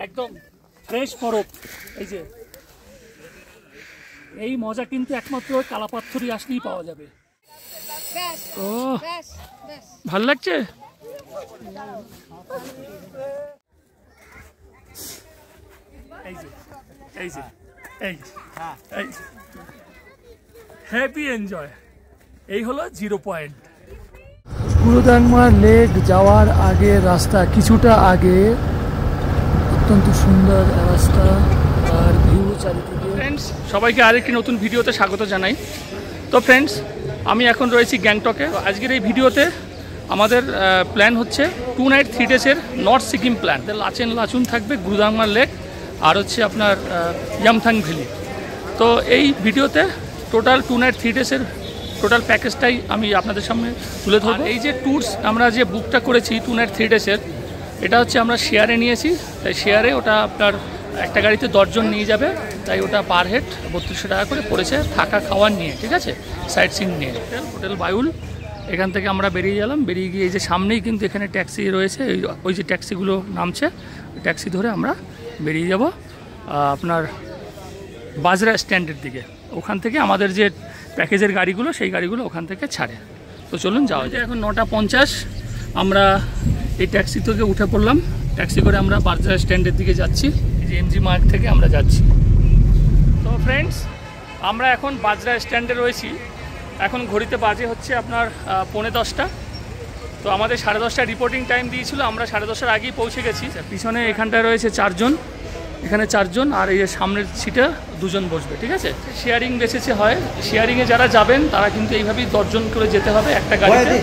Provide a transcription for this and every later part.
একদম ফ্রেশ বরফ। এই যে এই মজা কিন্তু একমাত্র কালাপাথরে আসলেই পাওয়া যাবে। ও ভালো লাগছে। এই যে এই যে এই এই হ্যাপি এনজয়। এই হলো 0 পয়েন্ট। গুরুদাংমা লেক যাওয়ার আগে রাস্তা কিছুটা আগে অত্যন্ত সুন্দর রাস্তা আর ভিউ চারিদিকে। ফ্রেন্ডস সবাইকে আরেকটি নতুন ভিডিওতে স্বাগত জানাই। তো ফ্রেন্ডস আমি এখন রয়েছি গ্যাংটকে। আজকের এই ভিডিওতে আমাদের প্ল্যান হচ্ছে 2 নাইট 3 ডেজের নর্থ সিকিম প্ল্যান। লাচেন লাচুন থাকবে, গুরুদাংমা লেক আর হচ্ছে আপনার ইয়ামথাং ভ্যালি। তো এই ভিডিওতে টোটাল 2 নাইট 3 ডেজের টোটাল প্যাকেজটাই আমি আপনাদের সামনে তুলে ধরবো। এই যে ট্যুরস আমরা যে বুকটা করেছি 2 নাইট 3 ডেজের, এটা হচ্ছে আমরা শেয়ারে নিয়েছি। তাই শেয়ারে ওটা আপনার একটা গাড়িতে 10 জন নিয়ে যাবে, তাই ওটা পার হেড 3200 টাকা করে পড়েছে, থাকা খাওয়ার নিয়ে, ঠিক আছে, সাইট সিন নিয়ে। হোটেল বায়ুল, এখান থেকে আমরা বেরিয়ে গেলাম। বেরিয়ে গিয়ে এই যে সামনেই কিন্তু এখানে ট্যাক্সি রয়েছে, ওই যে ট্যাক্সিগুলো নামছে, ট্যাক্সি ধরে আমরা বেরিয়ে যাব আপনার বাজরা স্ট্যান্ডের দিকে। ওখান থেকে আমাদের যে প্যাকেজের গাড়িগুলো সেই গাড়িগুলো ওখান থেকে ছাড়ে। তো চলুন যাওয়া যায়। এখন 9:50 আমরা এই ট্যাক্সি থেকে উঠে পড়লাম। ট্যাক্সি করে আমরা বাজরা স্ট্যান্ডের দিকে যাচ্ছি। এই যে এমজি মার্গ থেকে আমরা যাচ্ছি। তো ফ্রেন্ডস আমরা এখন বাজরা স্ট্যান্ডে রয়েছি। এখন ঘড়িতে বাজে হচ্ছে আপনার 9:45। তো আমাদের 10:30 রিপোর্টিং টাইম দিয়েছিল, আমরা 10:30 আগেই পৌঁছে গেছি। পিছনে এখানটায় রয়েছে 4 জন, এখানে 4 জন, আর এই যে সামনের সিটে 2 জন বসবে, ঠিক আছে। শেয়ারিং বেসিসে হয়। শেয়ারিংয়ে যারা যাবেন তারা কিন্তু এইভাবেই 10 জন করে যেতে হবে একটা গাড়িতে।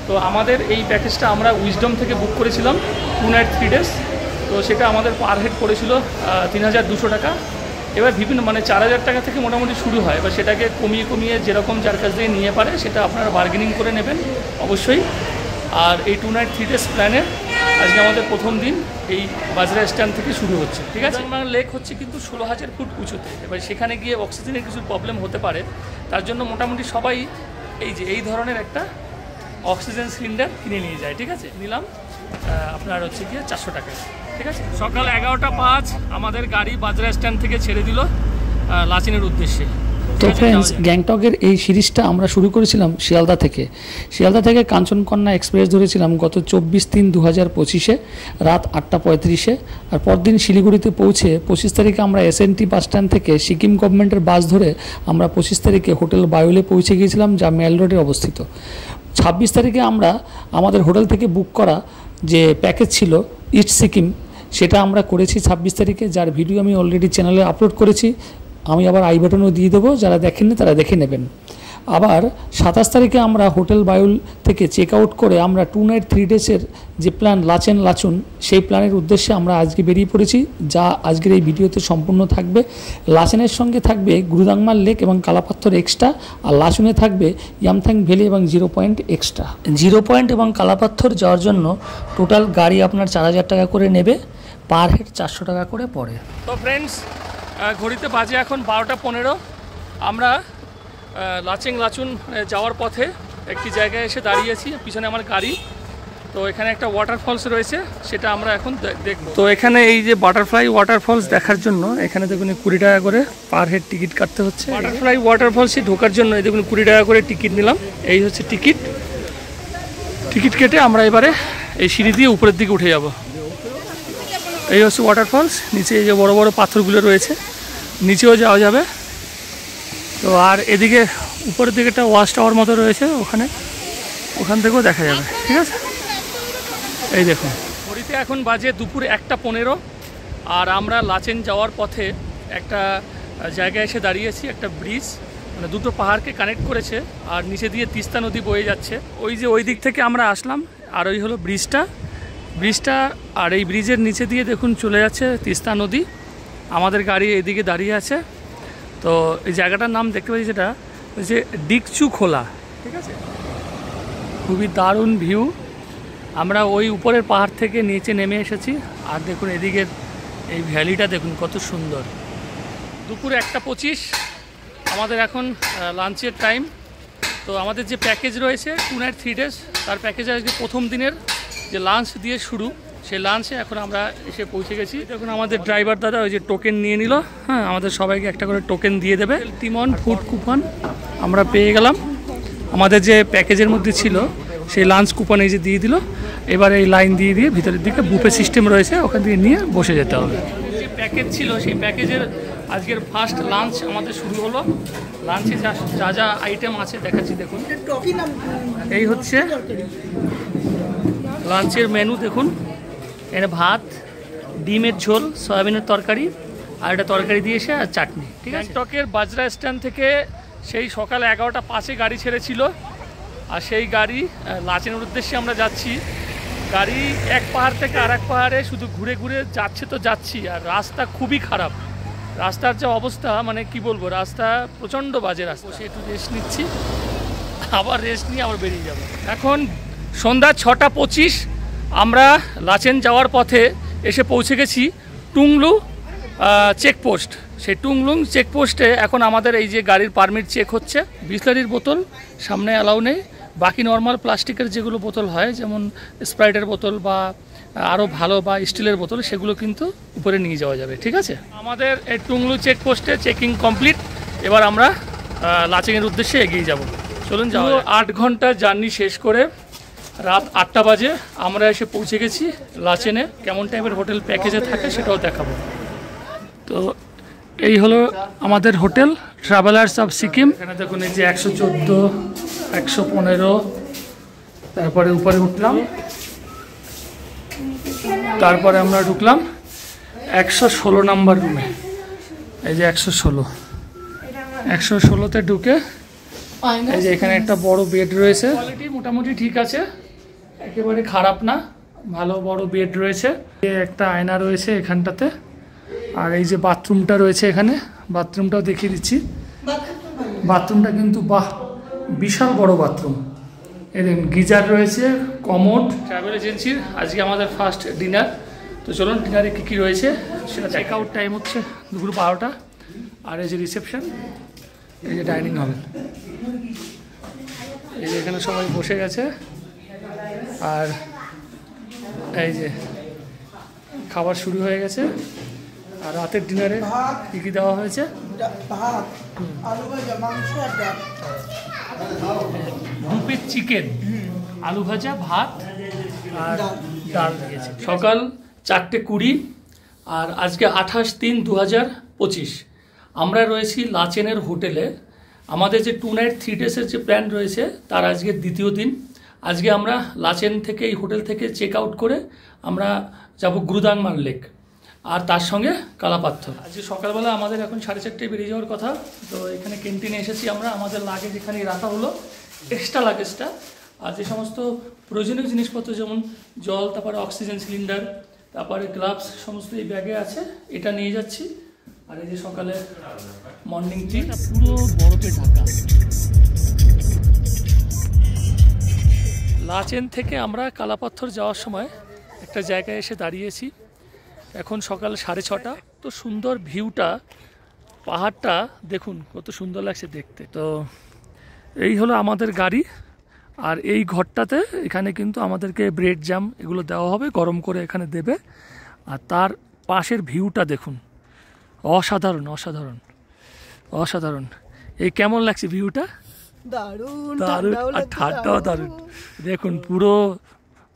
তো আমাদের এই প্যাকেজটা আমরা উইজডম থেকে বুক করেছিলাম 2 নাইট 3 ডেজ। তো সেটা আমাদের পার হেড পড়েছিল 3200 টাকা। এবার বিভিন্ন 4000 টাকা থেকে মোটামুটি শুরু হয়। এবার সেটাকে কমিয়ে কমিয়ে যেরকম যার কাছ থেকে নিয়ে পারে সেটা আপনারা বার্গেনিং করে নেবেন অবশ্যই। আর এই 2 নাইট 3 ডেজ প্ল্যানে আজকে আমাদের প্রথম দিন এই বাজরা স্ট্যান্ড থেকে শুরু হচ্ছে, ঠিক আছে। লেক হচ্ছে কিন্তু 16,000 ফুট উঁচুতে। এবার সেখানে গিয়ে অক্সিজেনের কিছু প্রবলেম হতে পারে, তার জন্য মোটামুটি সবাই এই ধরনের একটা অক্সিজেন সিলিন্ডার কিনে নিয়ে যায়, ঠিক আছে। নিলাম আপনার হচ্ছে গিয়ে 400 টাকায়, ঠিক আছে। সকাল 11:05 আমাদের গাড়ি বাজরা স্ট্যান্ড থেকে ছেড়ে দিল লাচেনের উদ্দেশ্যে। তো ফ্রেন্ডস গ্যাংটকের এই সিরিজটা আমরা শুরু করেছিলাম শিয়ালদা থেকে। শিয়ালদা থেকে কাঞ্চনকন্যা এক্সপ্রেস ধরেছিলাম গত 24/3/2025 রাত 8:35। আর পরদিন শিলিগুড়িতে পৌঁছে 25 তারিখে আমরা এসএনটি বাস স্ট্যান্ড থেকে সিকিম গভর্নমেন্টের বাস ধরে আমরা 25 তারিখে হোটেল বায়ুলে পৌঁছে গিয়েছিলাম, যা মেল রোডে অবস্থিত। 26 তারিখে আমরা আমাদের হোটেল থেকে বুক করা যে প্যাকেজ ছিল ইস্ট সিকিম, সেটা আমরা করেছি 26 তারিখে, যার ভিডিও আমি অলরেডি চ্যানেলে আপলোড করেছি। আমি আবার আই বাটনও দিয়ে দেবো, যারা দেখেননি তারা দেখে নেবেন। আবার 27 তারিখে আমরা হোটেল বায়ুল থেকে চেক আউট করে আমরা 2 নাইট 3 ডেজের যে প্ল্যান লাচেন লাচুন, সেই প্ল্যানের উদ্দেশ্যে আমরা আজকে বেরিয়ে পড়েছি, যা আজকের এই ভিডিওতে সম্পূর্ণ থাকবে। লাচেনের সঙ্গে থাকবে গুরুদাংমা লেক এবং কালাপাথর এক্সট্রা, আর লাচুনে থাকবে ইয়ামথাং ভ্যালি এবং 0 পয়েন্ট এক্সট্রা। 0 পয়েন্ট এবং কালাপাথর যাওয়ার জন্য টোটাল গাড়ি আপনার 4000 টাকা করে নেবে, পার হেড 400 টাকা করে পড়ে। তো ফ্রেন্ডস ঘড়িতে বাজে এখন 12:15। আমরা লাচেন লাচুন যাওয়ার পথে একটি জায়গায় এসে দাঁড়িয়েছি, পিছনে আমার গাড়ি। তো এখানে একটা ওয়াটারফলস রয়েছে, সেটা আমরা এখন দেখব। তো এখানে এই যে বাটারফ্লাই ওয়াটারফলস দেখার জন্য এখানে দেখুন 20 টাকা করে পার হেড টিকিট কাটতে হচ্ছে। বাটারফ্লাই ওয়াটারফলসে ঢোকার জন্য এই দেখুন 20 টাকা করে টিকিট নিলাম। এই হচ্ছে টিকিট কেটে আমরা এবারে এই সিঁড়ি দিয়ে উপরের দিকে উঠে যাব। এই হচ্ছে ওয়াটারফলস। নিচে এই যে বড় বড় পাথরগুলো রয়েছে, নিচেও যাওয়া যাবে। তো আর এদিকে উপরের দিকে একটা ওয়াচ টাওয়ার মতো রয়েছে, ওখান থেকেও দেখা যাবে, ঠিক আছে। এই দেখুন ঘড়িতে এখন বাজে দুপুর 1:15। আর আমরা লাচেন যাওয়ার পথে একটা জায়গায় এসে দাঁড়িয়েছি, একটা ব্রিজ, মানে দুটো পাহাড়কে কানেক্ট করেছে, আর নিচে দিয়ে তিস্তা নদী বয়ে যাচ্ছে। ওই দিক থেকে আমরা আসলাম, আর ওই হলো ব্রিজটা। আর এই ব্রিজের নিচে দিয়ে দেখুন চলে যাচ্ছে তিস্তা নদী। আমাদের গাড়ি এদিকে দাঁড়িয়ে আছে। তো এই জায়গাটার নাম দেখতে পাচ্ছি, যেটা হচ্ছে ডিকচু খোলা, ঠিক আছে। খুবই দারুণ ভিউ। আমরা ওই উপরের পাহাড় থেকে নিচে নেমে এসেছি, আর দেখুন এদিকের এই ভ্যালিটা দেখুন কত সুন্দর। দুপুর 1:25 আমাদের এখন লাঞ্চের টাইম। তো আমাদের যে প্যাকেজ রয়েছে 2 নাইট 3 ডেজ, তার প্যাকেজে আজকে প্রথম দিনের যে লাঞ্চ দিয়ে শুরু। সেই লাঞ্চে এখন আমরা এসে পৌঁছে গেছি। এখন আমাদের ড্রাইভার দাদা ওই যে টোকেন নিয়ে নিল, হ্যাঁ আমাদের সবাইকে একটা করে টোকেন দিয়ে দেবে। তিমন ফুড কুপন আমরা পেয়ে গেলাম, আমাদের যে প্যাকেজের মধ্যে ছিল সেই লাঞ্চ কুপন এই যে দিয়ে দিল। এবার এই লাইন দিয়ে দিয়ে ভিতরের দিকে বুফে সিস্টেম রয়েছে, ওখান থেকে নিয়ে বসে যেতে হবে। যে প্যাকেজ ছিল সেই প্যাকেজের আজকের ফার্স্ট লাঞ্চ আমাদের শুরু হলো। লাঞ্চে যা যা আইটেম আছে দেখাচ্ছি দেখুন। এই হচ্ছে লাঞ্চের মেনু দেখুন, এখানে ভাত, ডিমের ঝোল, সয়াবিনের তরকারি আর একটা তরকারি দিয়েছে আর চাটনি। ঠিক আছে, গ্যাংটকের বাজরা স্ট্যান্ড থেকে সেই সকাল 11:05 গাড়ি ছেড়েছিল, আর সেই গাড়ি লাচেনের উদ্দেশ্যে আমরা যাচ্ছি। গাড়ি এক পাহাড় থেকে আর এক পাহাড়ে শুধু ঘুরে ঘুরে যাচ্ছে তো যাচ্ছি, আর রাস্তা খুবই খারাপ। রাস্তার যে অবস্থা মানে কি বলবো, রাস্তা প্রচণ্ড বাজে রাস্তা। সে একটু রেস্ট নিচ্ছি, আবার রেস্ট নিয়ে আবার বেরিয়ে যাব। এখন সন্ধ্যা 6:25, আমরা লাচেন যাওয়ার পথে এসে পৌঁছে গেছি টুংলু চেকপোস্ট। সেই টুংলুং চেকপোস্টে এখন আমাদের এই যে গাড়ির পারমিট চেক হচ্ছে। বিসলারির বোতল সামনে অ্যালাউ নেই, বাকি নর্মাল প্লাস্টিকের যেগুলো বোতল হয় যেমন স্প্রাইটের বোতল বা আরও ভালো বা স্টিলের বোতল সেগুলো কিন্তু উপরে নিয়ে যাওয়া যাবে। ঠিক আছে, আমাদের এই টুংলু চেকপোস্টে চেকিং কমপ্লিট। এবার আমরা লাচেনের উদ্দেশ্যে এগিয়ে যাব। চলুন যাও। 8 ঘন্টা জার্নি শেষ করে রাত 8টা বাজে আমরা এসে পৌঁছে গেছি লাচেনে। কেমন টাইপের হোটেল প্যাকেজে থাকে সেটাও দেখাবো। তো এই হলো আমাদের হোটেল ট্রাভেলার্স অফ সিকিম। এখানে দেখুন এই যে 114, 115, তারপরে উপরে উঠলাম, তারপরে আমরা ঢুকলাম 116 নাম্বার রুমে। এই যে 116তে ঢুকে এই যে এখানে একটা বড় বেড রয়েছে। কোয়ালিটি মোটামুটি ঠিক আছে, একেবারে খারাপ না, ভালো বড় বেড রয়েছে। একটা আয়না রয়েছে এখানটাতে, আর এই যে বাথরুমটা রয়েছে এখানে, বাথরুমটাও দেখিয়ে দিচ্ছি। বাথরুমটা কিন্তু বাহ, বিশাল বড় বাথরুম। এই দেখুন গিজার রয়েছে, কমোড। ট্রাভেল এজেন্সির আজকে আমাদের ফার্স্ট ডিনার। তো চলুন ডিনারে কী কী রয়েছে সেটা। চেক আউট টাইম হচ্ছে দুপুর 12টা। আর এই যে রিসেপশন, এই যে ডাইনিং হল, এই যে এখানে সবাই বসে গেছে। আর এই যে খাবার শুরু হয়ে গেছে। আর রাতের ডিনারে কী কী দেওয়া হয়েছে? ভাত, আলু ভাজা, মাংস আর ডাল। 2 পিস চিকেন, আলু ভাজা, ভাত আর ডাল দিয়েছে। সকাল 4:20 আর আজকে 28/3/2025। আমরা রয়েছি লাচেনের হোটেলে। আমাদের যে 2 নাইট 3 ডেসের যে প্ল্যান রয়েছে তার আজকে দ্বিতীয় দিন। আজকে আমরা লাচেন থেকে এই হোটেল থেকে চেক আউট করে আমরা যাব গুরুদাংমার লেক আর তার সঙ্গে কালাপাথর। আজকে সকালবেলা আমাদের এখন 4:30টায় বেরিয়ে যাওয়ার কথা। তো এখানে ক্যান্টিনে এসেছি আমরা, আমাদের লাগেজ এখানে রাখা হলো, এক্সট্রা লাগেজটা। আর যে সমস্ত প্রয়োজনীয় জিনিসপত্র যেমন জল, তারপরে অক্সিজেন সিলিন্ডার, তারপরে গ্লাভস সমস্ত এই ব্যাগে আছে, এটা নিয়ে যাচ্ছি। আর এই যে সকালে মর্নিং টি পুরো বরফে ঢাকা। লাচেন থেকে আমরা কালাপাথর যাওয়ার সময় একটা জায়গায় এসে দাঁড়িয়েছি। এখন সকাল 6:30। তো সুন্দর ভিউটা, পাহাড়টা দেখুন কত সুন্দর লাগছে দেখতে। তো এই হলো আমাদের গাড়ি, আর এই ঘরটাতে এখানে কিন্তু আমাদেরকে ব্রেড জাম এগুলো দেওয়া হবে, গরম করে এখানে দেবে। আর তার পাশের ভিউটা দেখুন, অসাধারণ অসাধারণ অসাধারণ। এই কেমন লাগছে ভিউটা? দারুণ দারুণ, আর ঠান্ডাও দারুণ। দেখুন পুরো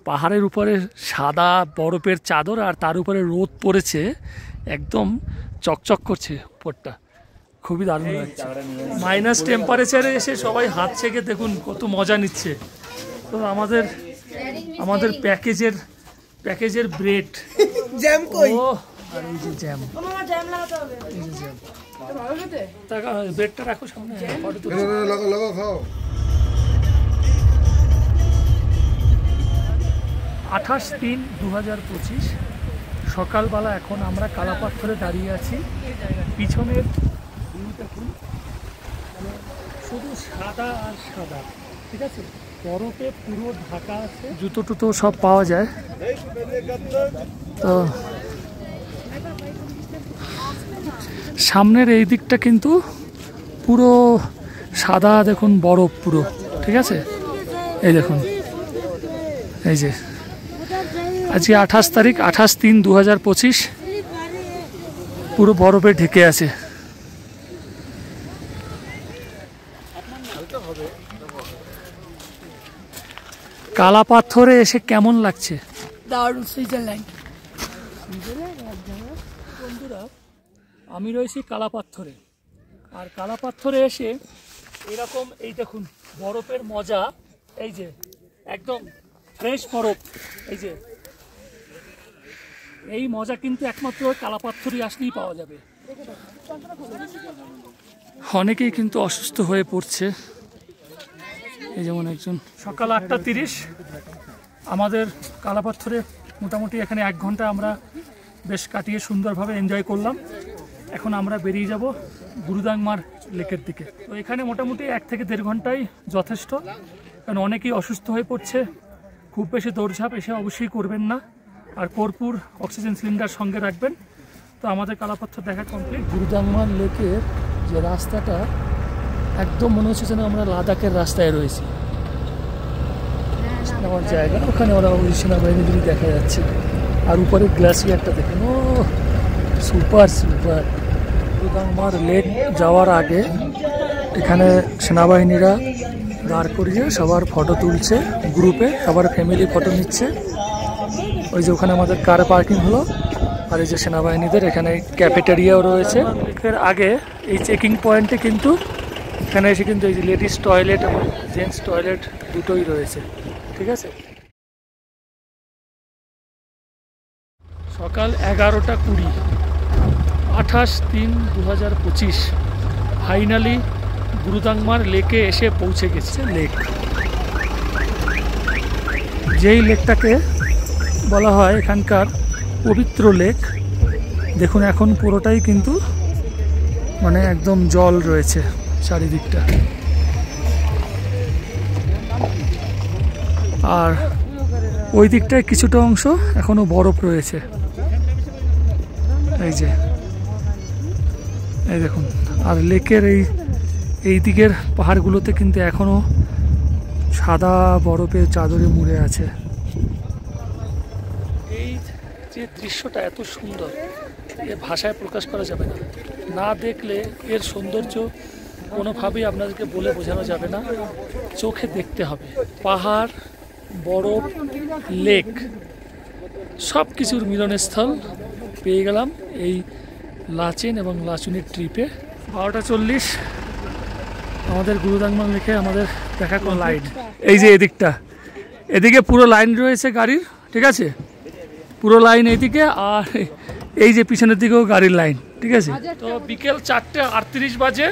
পাহাড়ের উপরে সাদা বরফের চাদর, আর তার উপরে রোদ পড়েছে, একদম চকচক করছে উপরটা, খুবই দারুণ লাগছে। মাইনাস টেম্পারেচারে এসে সবাই হাত ছেঁকে দেখুন কত মজা নিচ্ছে। তো আমাদের প্যাকেজের ব্রেড জ্যাম কই? ও আর এই যে জ্যাম, এই যে জ্যাম। ব্রেডটা রাখো সামনে, ফটো তুলছি। লাগো খাও। 28/3/2025 সকালবেলা। এখন আমরা কালাপাথরে দাঁড়িয়ে আছি। পিছনের শুধু সাদা আর সাদা, ঠিক আছে, বরফে পুরো ঢাকা আছে। জুতো টুতো সব পাওয়া যায়। তো সামনের এই দিকটা কিন্তু পুরো সাদা, দেখুন বরফ পুরো, ঠিক আছে। এই দেখুন, এই যে আজকে 28 তারিখ 28/3/2025। পুরো বরফে ঢেকে আছে। কালা পাথরে এসে কেমন লাগছে? দারুণ, সুইজারল্যান্ড। বন্ধুরা, আমি রয়েছি কালা পাথরে, আর কালা পাথরে এসে এরকম এই দেখুন বরফের মজা, এই যে একদম ফ্রেশ বরফ, এই যে এই মজা কিন্তু একমাত্র কালা পাথরই আসলেই পাওয়া যাবে। অনেকেই কিন্তু অসুস্থ হয়ে পড়ছে, এই যেমন একজন। সকাল 8:30 আমাদের কালা পাথরে মোটামুটি এখানে 1 ঘন্টা আমরা বেশ কাটিয়ে সুন্দরভাবে এনজয় করলাম। এখন আমরা বেরিয়ে যাব গুরুদাংমার লেকের দিকে। তো এখানে মোটামুটি 1 থেকে 1.5 ঘন্টাই যথেষ্ট, কারণ অনেকেই অসুস্থ হয়ে পড়ছে। খুব বেশি দৌড়ঝাঁপ এসে অবশ্যই করবেন না, আর কর্পূর অক্সিজেন সিলিন্ডার সঙ্গে রাখবেন। তো আমাদের কালাপাথর দেখা কমপ্লিট। গুরুদাংমার লেকের যে রাস্তাটা একদম মনে হচ্ছে যেন আমরা লাদাখের রাস্তায় রয়েছি। আমার জায়গা ওখানে ওরা ওই সেনাবাহিনীগুলি দেখা যাচ্ছে, আর উপরে গ্লাসিয়ারটা দেখেন, ও সুপার সুপার। গুরুদাংমার লেক যাওয়ার আগে এখানে সেনাবাহিনীরা দাঁড় করিয়ে সবার ফটো তুলছে, গ্রুপে সবার ফ্যামিলি ফটো নিচ্ছে। ওই যে ওখানে আমাদের কার পার্কিং হলো, আর এই যে সেনাবাহিনীদের এখানে ক্যাফেটেরিয়াও রয়েছে। লেকের আগে এই চেকিং পয়েন্টে কিন্তু এখানে এসে কিন্তু এই যে লেডিস টয়লেট এবং জেন্টস টয়লেট দুটোই রয়েছে, ঠিক আছে। সকাল 11:20, 28/3/2025 ফাইনালি গুরুদাংমার লেকে এসে পৌঁছে গেছে। লেক, যেই লেকটাকে বলা হয় এখানকার পবিত্র লেক। দেখুন এখন পুরোটাই কিন্তু মানে একদম জল রয়েছে চারিদিকটা, আর ওই দিকটায় কিছুটা অংশ এখনো বরফ রয়েছে। এই যে এই দেখুন, আর লেকের এই দিকের পাহাড়গুলোতে কিন্তু এখনো সাদা বরফের চাদরে মুড়ে আছে। এই যে দৃশ্যটা এত সুন্দর, এ ভাষায় প্রকাশ করা যাবে না, না দেখলে এর সৌন্দর্য কোনোভাবেই আপনাদেরকে বলে বোঝানো যাবে না, চোখে দেখতে হবে। পাহাড়, বরফ, লেক সব কিছুর মিলনস্থল পেয়ে গেলাম এই লাচেন এবং লাচুনের ট্রিপে। 12:40 আমাদের গুরুদাংমা লেকে আমাদের দেখা কোনো লাইন, এই যে এদিকটা, এদিকে পুরো লাইন রয়েছে গাড়ির, ঠিক আছে, পুরো লাইন এইদিকে, আর এই যে পিছনের দিকেও গাড়ির লাইন, ঠিক আছে। তো বিকেল 4:38 বাজে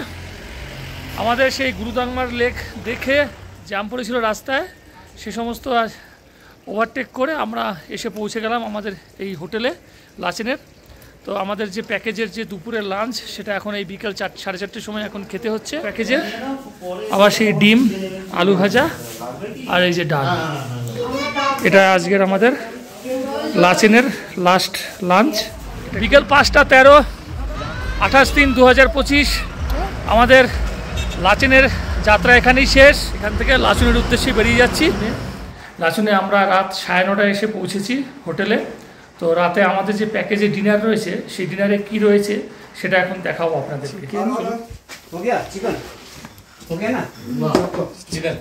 আমাদের সেই গুরুদাংমার লেক দেখে জ্যাম পড়েছিল রাস্তায়, সে সমস্ত ওভারটেক করে আমরা এসে পৌঁছে গেলাম আমাদের এই হোটেলে লাচেনের। তো আমাদের যে প্যাকেজের যে দুপুরের লাঞ্চ, সেটা এখন এই বিকেল 4:30 সময় এখন খেতে হচ্ছে প্যাকেজের। আবার সেই ডিম, আলু ভাজা, আর এই যে ডাল, এটা আজকের আমাদের লাচেনের লাস্ট লাঞ্চ। বিকেল 5:13, 28/3/2025 আমাদের লাচেনের যাত্রা এখানেই শেষ। এখান থেকে লাচুনের উদ্দেশ্যে বেরিয়ে যাচ্ছি। লাচুনে আমরা রাত 9:30 এসে পৌঁছেছি হোটেলে। তো রাতে আমাদের যে প্যাকেজে ডিনার রয়েছে, সেই ডিনারে কি রয়েছে সেটা এখন দেখাবো আপনাদেরকে।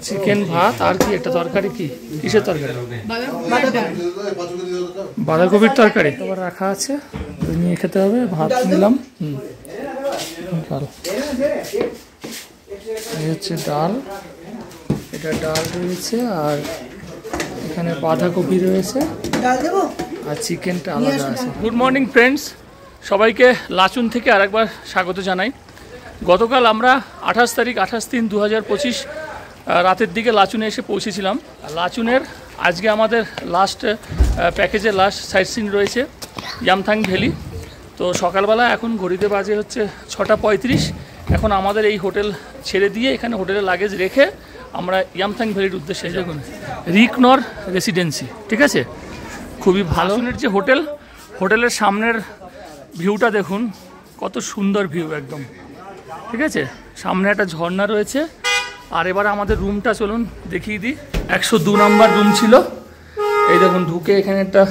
চিকেন, ভাত, আর কি একটা তরকারি, কি কিসের তরকারি? বাঁধাকপির তরকারি আবার রাখা আছে, নিয়ে খেতে হবে। ভাত নিলাম, ডাল, এই হচ্ছে ডাল, এটা ডাল রয়েছে, আর এখানে বাঁধাকপি রয়েছে, আর চিকেনটা আলাদা আছে। গুড মর্নিং ফ্রেন্ডস, সবাইকে লাচুন থেকে আরেকবার স্বাগত জানাই। গতকাল আমরা 28 তারিখ 28/3/2025 রাতের দিকে লাচুনে এসে পৌঁছেছিলাম। লাচুনের আজকে আমাদের লাস্ট প্যাকেজের লাস্ট সাইট সিন রয়েছে ইয়ামথাং ভ্যালি। তো সকালবেলা এখন ঘড়িতে বাজে হচ্ছে 6:35। এখন আমাদের এই হোটেল ছেড়ে দিয়ে এখানে হোটেলে লাগেজ রেখে আমরা ইয়ামথাং ভ্যালির উদ্দেশ্যে দেখুন রিকনর রেসিডেন্সি, ঠিক আছে, খুবই ভালো যে হোটেল। হোটেলের সামনের ভিউটা দেখুন, কত সুন্দর ভিউ একদম, ঠিক আছে। সামনে একটা ঝর্ণা রয়েছে। আর এবার আমাদের রুমটা চলুন দেখিয়ে দিই। 102 নম্বর রুম ছিল, এই দেখুন ঢুকে এখানে একটা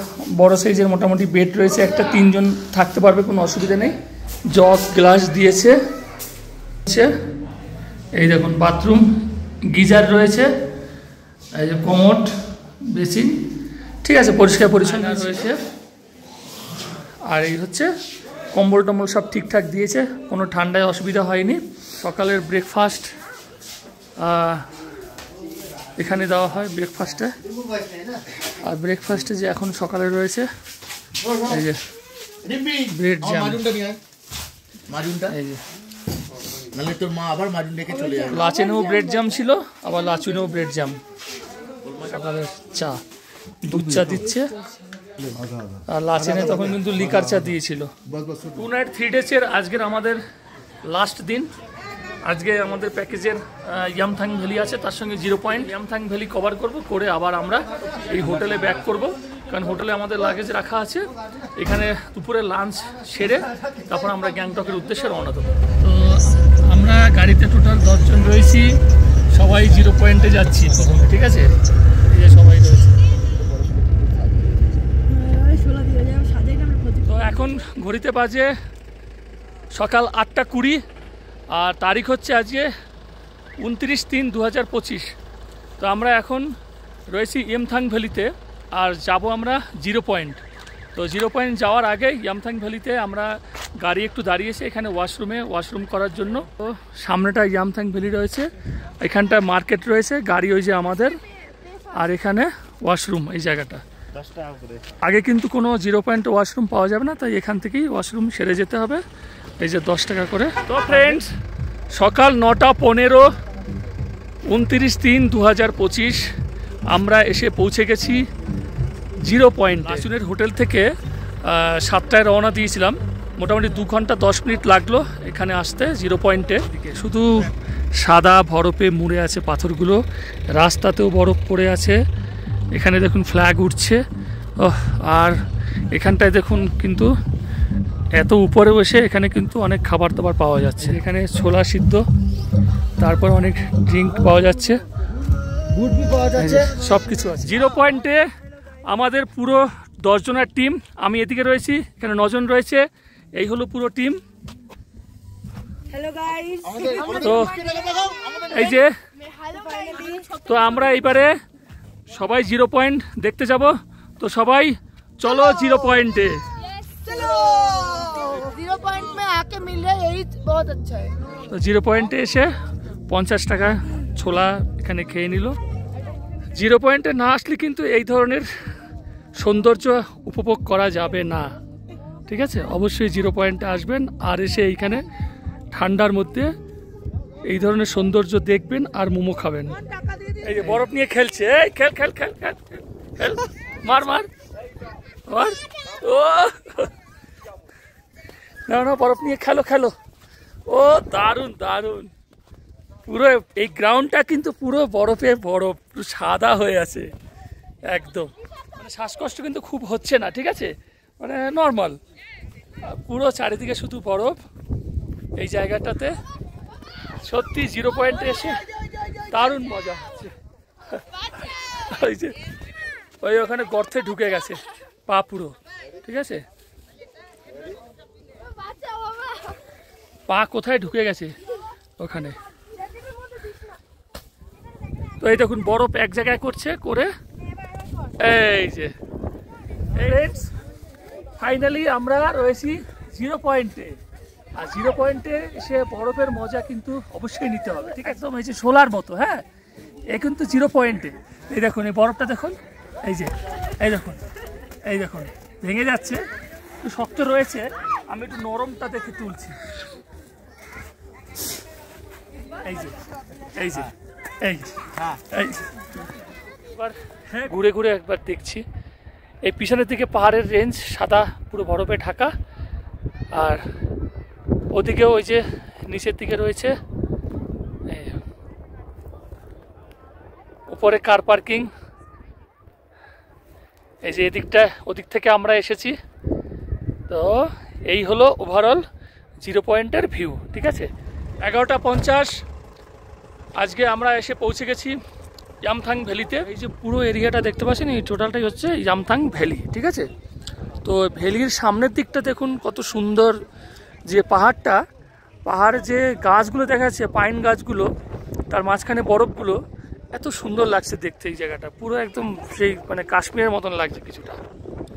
বড় সাইজের মোটামুটি বেড রয়েছে, একটা 3 জন থাকতে পারবে, কোনো অসুবিধা নেই। জগ গ্লাস দিয়েছে। এই দেখুন বাথরুম, গিজার রয়েছে, এই যে কমোড, বেসিন, ঠিক আছে, পরিষ্কার পরিচ্ছন্ন রয়েছে। আর এই হচ্ছে কম্বল টম্বল সব ঠিকঠাক দিয়েছে, কোনো ঠান্ডায় অসুবিধা হয়নি। সকালের ব্রেকফাস্ট এখানে দেওয়া হয় ব্রেকফাস্টে। আর ব্রেকফাস্টে যে এখন সকালে রয়েছে এই যে ব্রেড জ্যাম, এই যে লাচেনেও ব্রেড জ্যাম ছিল, আবার লাচুনেও ব্রেড জ্যাম। সকালের চা, দুধ চা দিচ্ছে, আর লাচেনে তখন কিন্তু লিকার চা দিয়েছিল। 2 নাইট 3 ডেজের আজকের আমাদের লাস্ট দিন। আজকে আমাদের প্যাকেজের ইয়ামথাং ভ্যালি আছে, তার সঙ্গে 0 পয়েন্ট ইয়ামথাং ভ্যালি কভার করব, করে আবার আমরা এই হোটেলে ব্যাক করব, কারণ হোটেলে আমাদের লাগেজ রাখা আছে। এখানে দুপুরে লাঞ্চ সেরে তারপর আমরা গ্যাংটকের উদ্দেশ্যে রওনা দেবো। তো আমরা গাড়িতে টোটাল 10 জন রয়েছি, সবাই 0 পয়েন্টে যাচ্ছি প্রথমে, ঠিক আছে। এই যে সবাই রয়েছে। তো এখন ঘড়িতে বাজে সকাল 8টা 20, আর তারিখ হচ্ছে আজকে 29/3/2025। তো আমরা এখন রয়েছি ইয়ামথাং ভ্যালিতে, আর যাব আমরা 0 পয়েন্ট। তো 0 পয়েন্ট যাওয়ার আগে ইয়ামথাং ভ্যালিতে আমরা গাড়ি একটু দাঁড়িয়েছে এখানে ওয়াশরুম করার জন্য। তো সামনেটা ইয়ামথাং ভ্যালি রয়েছে, এখানটা মার্কেট রয়েছে, গাড়ি ওই যে আমাদের, আর এখানে ওয়াশরুম এই জায়গাটা। আগে কিন্তু কোনো 0 পয়েন্ট ওয়াশরুম পাওয়া যাবে না, তাই এখান থেকেই ওয়াশরুম সেরে যেতে হবে। এই যে 10 টাকা করে। তো ফ্রেন্ডস, সকাল 9টা 15, 29/3/2025 আমরা এসে পৌঁছে গেছি 0 পয়েন্ট। লাচুনের হোটেল থেকে 7টায় রওনা দিয়েছিলাম, মোটামুটি 2 ঘন্টা 10 মিনিট লাগলো এখানে আসতে 0 পয়েন্টে। শুধু সাদা বরফে মুড়ে আছে পাথরগুলো, রাস্তাতেও বরফ পড়ে আছে। এখানে দেখুন ফ্ল্যাগ উঠছে, আর এখানটায় দেখুন কিন্তু এত উপরে বসে এখানে কিন্তু অনেক খাবার দাবার পাওয়া যাচ্ছে। এখানে ছোলা সিদ্ধ, তারপর অনেক ড্রিঙ্ক পাওয়া যাচ্ছে, সব কিছু আছে। 0 পয়েন্টে আমাদের পুরো 10 জনের টিম, আমি এদিকে রয়েছি, এখানে 9 জন রয়েছে, এই হলো পুরো টিম। তো এই যে, তো আমরা এইবারে সবাই 0 পয়েন্ট দেখতে যাব। তো সবাই চলো 0 পয়েন্টে। তো 0 পয়েন্টে এসে 50 টাকা ছোলা এখানে খেয়ে নিল। 0 পয়েন্টে না আসলে কিন্তু এই ধরনের সৌন্দর্য উপভোগ করা যাবে না, ঠিক আছে। অবশ্যই 0 পয়েন্টে আসবেন, আর এসে এইখানে ঠান্ডার মধ্যে এই ধরনের সৌন্দর্য দেখবেন আর মোমো খাবেন। এই যে বরফ নিয়ে খেলছে, এই খেল খেল খেল খেল খেল, মার মার মার, ও না না, বরফ নিয়ে খেলো খেলো। ও দারুণ দারুণ, পুরো এই গ্রাউন্ডটা কিন্তু পুরো বরফে বরফ, পুরো সাদা হয়ে আছে একদম। মানে শ্বাসকষ্ট কিন্তু খুব হচ্ছে না, ঠিক আছে, মানে নর্মাল, পুরো চারিদিকে শুধু বরফ এই জায়গাটাতে। সত্যি 0 পয়েন্টে এসে দারুণ মজা হচ্ছে। ওই যে ওই ওখানে গর্তে ঢুকে গেছে পা পুরো, ঠিক আছে, পা কোথায় ঢুকে গেছে ওখানে। তো এই দেখুন বরফ এক জায়গায় করছে করে, এই যে ফাইনালি আমরা রয়েছি 0 পয়েন্টে। আর 0 পয়েন্টে এসে বরফের মজা কিন্তু অবশ্যই নিতে হবে, ঠিক আছে। একদম এই যে শোলার মতো, হ্যাঁ, এ কিন্তু 0 পয়েন্টে। এই দেখুন এই বরফটা দেখুন, এই যে এই দেখুন, এই দেখুন ভেঙে যাচ্ছে, একটু শক্ত রয়েছে, আমি একটু নরমটা দেখে তুলছি। এই যে এই যে এই এই এবার হ্যাঁ, ঘুরে ঘুরে একবার দেখছি। এই পিছনের দিকে পাহাড়ের রেঞ্জ সাদা পুরো বরফে ঢাকা, আর ওদিকেও ওই যে নিচের দিকে রয়েছে উপরে কার পার্কিং। এই যে এদিকটা, ওদিক থেকে আমরা এসেছি। তো এই হলো ওভারঅল 0 পয়েন্টের ভিউ, ঠিক আছে। 11টা 50 আজকে আমরা এসে পৌঁছে গেছি ইয়ামথাং ভ্যালিতে। এই যে পুরো এরিয়াটা দেখতে পাচ্ছেন, এই টোটালটাই হচ্ছে ইয়ামথাং ভ্যালি, ঠিক আছে। তো ভ্যালির সামনের দিকটা দেখুন কত সুন্দর, যে পাহাড়ে যে গাছগুলো দেখা যাচ্ছে, পাইন গাছগুলো, তার মাঝখানে বরফগুলো, এত সুন্দর লাগছে দেখতে। এই জায়গাটা পুরো একদম সেই মানে কাশ্মীরের মতন লাগছে কিছুটা।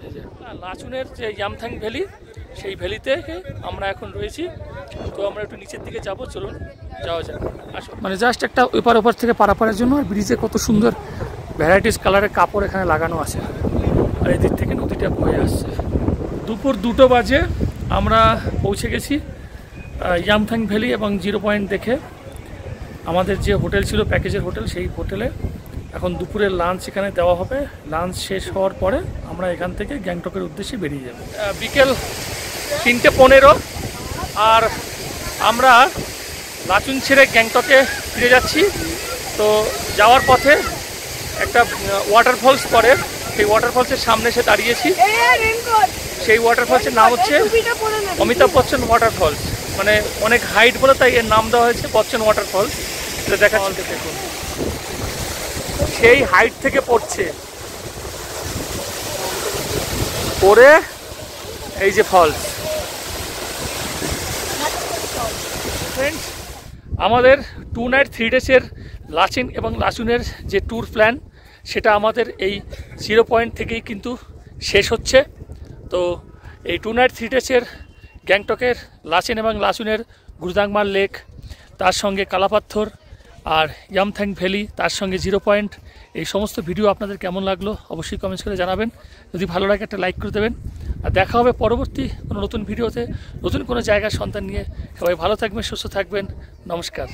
এই যে লাচুনের যে ইয়ামথাং ভ্যালি, সেই ভ্যালিতে আমরা এখন রয়েছি। তো আমরা একটু নিচের দিকে যাবো, চলুন যাওয়া যাক। আসো, মানে জাস্ট একটা ওপার থেকে পারাপারের জন্য। আর ব্রিজে কত সুন্দর ভ্যারাইটিস কালারের কাপড় এখানে লাগানো আছে, আর এই দিক থেকে নদীটা বয়ে আসছে। দুপুর 2টো বাজে আমরা পৌঁছে গেছি ইয়ামথাং ভ্যালি এবং 0 পয়েন্ট দেখে। আমাদের যে হোটেল ছিল, প্যাকেজের হোটেল, সেই হোটেলে এখন দুপুরের লাঞ্চ এখানে দেওয়া হবে। লাঞ্চ শেষ হওয়ার পরে আমরা এখান থেকে গ্যাংটকের উদ্দেশ্যে বেরিয়ে যাব। বিকেল 3:15 আর আমরা লাচুং ছেড়ে গ্যাংটকে ফিরে যাচ্ছি। তো যাওয়ার পথে একটা ওয়াটারফলস পড়ে, সেই ওয়াটারফলসের সামনে এসে দাঁড়িয়েছি। সেই ওয়াটারফলসের নাম হচ্ছে অমিতাভ বচ্চন ওয়াটারফলস, মানে অনেক হাইট বলে তাই এর নাম দেওয়া হয়েছে বচ্চন ওয়াটারফলস। এটা দেখাচ্ছি, দেখুন সেই হাইট থেকে পড়ছে, পরে এই যে ফলস। ফ্রেন্ডস, আমাদের 2 নাইট 3 ডেজের লাচেন এবং লাচুনের যে ট্যুর প্ল্যান, সেটা আমাদের এই 0 পয়েন্ট থেকেই কিন্তু শেষ হচ্ছে। তো এই 2 নাইট 3 ডেজের গ্যাংটকের লাচেন এবং লাচুনের গুরুদাংমার লেক, তার সঙ্গে কালাপাথর আর ইয়ামথাং ভ্যালি, তার সঙ্গে 0 পয়েন্ট, এই সমস্ত ভিডিও আপনাদের কেমন লাগলো অবশ্যই কমেন্টস করে জানাবেন। যদি ভালো লাগে একটা লাইক করে দেবেন। আর দেখা হবে পরবর্তী কোনো নতুন ভিডিওতে, নতুন কোনো জায়গার সন্ধান নিয়ে। সবাই ভালো থাকবেন, সুস্থ থাকবেন। নমস্কার।